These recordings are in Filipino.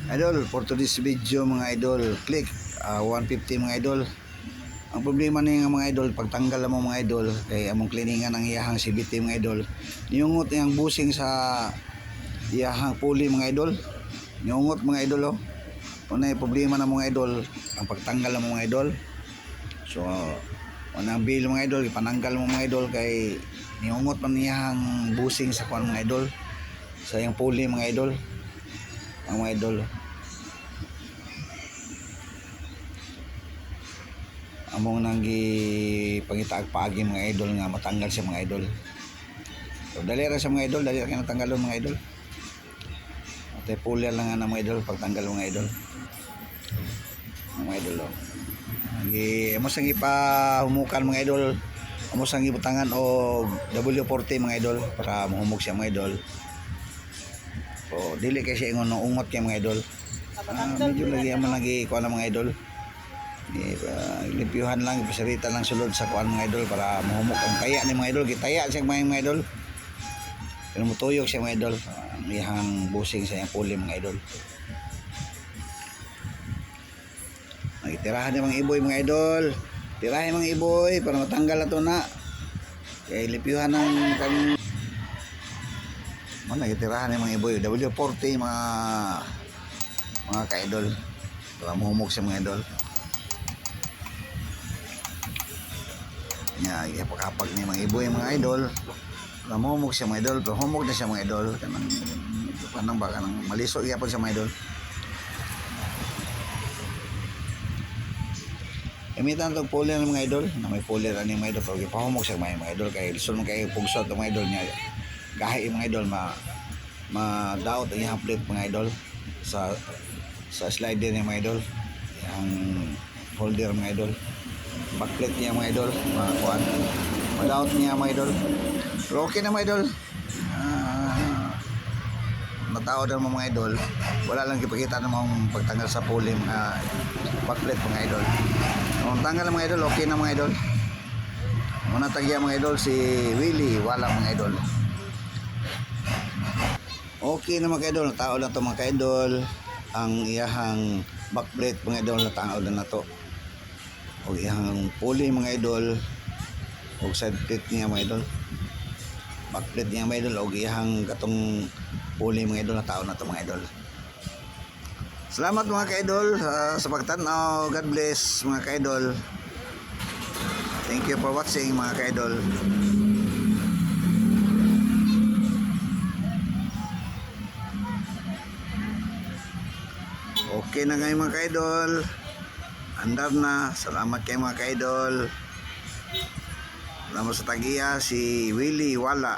Idol, for today's video mga idol, click 150 mga idol. Ang problema niya mga idol, pagtanggal mo mga idol, kay among cleaningan ang iyahang CBT mga idol. Niyungot niyang busing sa iyahang pulley mga idol. Niyungot mga idol oh. Unay problema na mga idol, ang pagtanggal mo mga idol. So, unang bill mga idol, ipananggal mo mga idol kay niyungot man niyahang busing sa kuan mga idol. Sa iyang pulley mga idol. Ang mga idol, among nang pangitaag-paagi mga idol nga matanggal siya mga idol. So dali ra sa mga idol, dali ra kay natanggalon mga idol. Ate puller lang nga na mga idol pagtanggal mga idol. Mga idol oh. Amo sang ipahumukan mga idol. Amo sang ibutangan og W40 mga idol para mahumog siya mga idol. So dili kay siya ingon ungot kay mga idol. Medyo lagi aman lagi kuan mga idol. Limpyuhan lang, pasarita lang sulod sa kuan mga idol para mahumok ang taya ni mga idol. Gitaya siya mga idol. Pero mutuyok siya mga idol. Iyang busing sa iyang pulley mga idol. Nagitirahan ni mga iboy mga idol. Tirahin mga iboy para matanggal ato na. Kaya limpyuhan ng nagitirahan ni mga iboy. W40 mga ka-idol. Para mahumok siya mga idol. Nya ipakapag ni mga iboy mga idol. Namumog siya mga idol, pero humog na siya mga idol. Kanang baka nang maliso gyapon siya mga idol. Imitan tog puller ng mga idol, na may puller ani mga idol, pero gipahumog siya mga idol kay lisod man kay pugsot ng mga idol niya. Gahi mga idol ma-doubt ang iyang plate mga idol sa slider niya mga idol. Yang holder mga idol. Backplate niya mga idol, mga kuan. Ma-doubt niya mga idol. Pero okay na mga idol. Matao daw mga idol. Wala lang ipakita namang pagtanggal sa pulley mga backplate mga idol. Kung tanggal mga idol, okay na mga idol. Muna tagya mga idol si Willie Wala mga idol. Okay na mga idol, natao lang to mga idol. Ang iyahang backplate mga idol, natao lang na to. O iyang pulley mga idol. O side plate niya mga idol. Backplate niya mga idol. O iyang katong pulley mga idol, natao na to mga idol. Salamat mga ka-idol sa pagtanaw. God bless mga ka-idol. Thank you for watching mga ka-idol. Okay na ngayon mga ka-idol. Andar na. Salamat kayo mga ka-idol. Salamat sa tagiya si Willie Wala.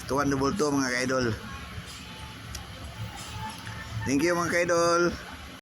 Tuan double to mga ka-idol. Thank you mga ka-idol.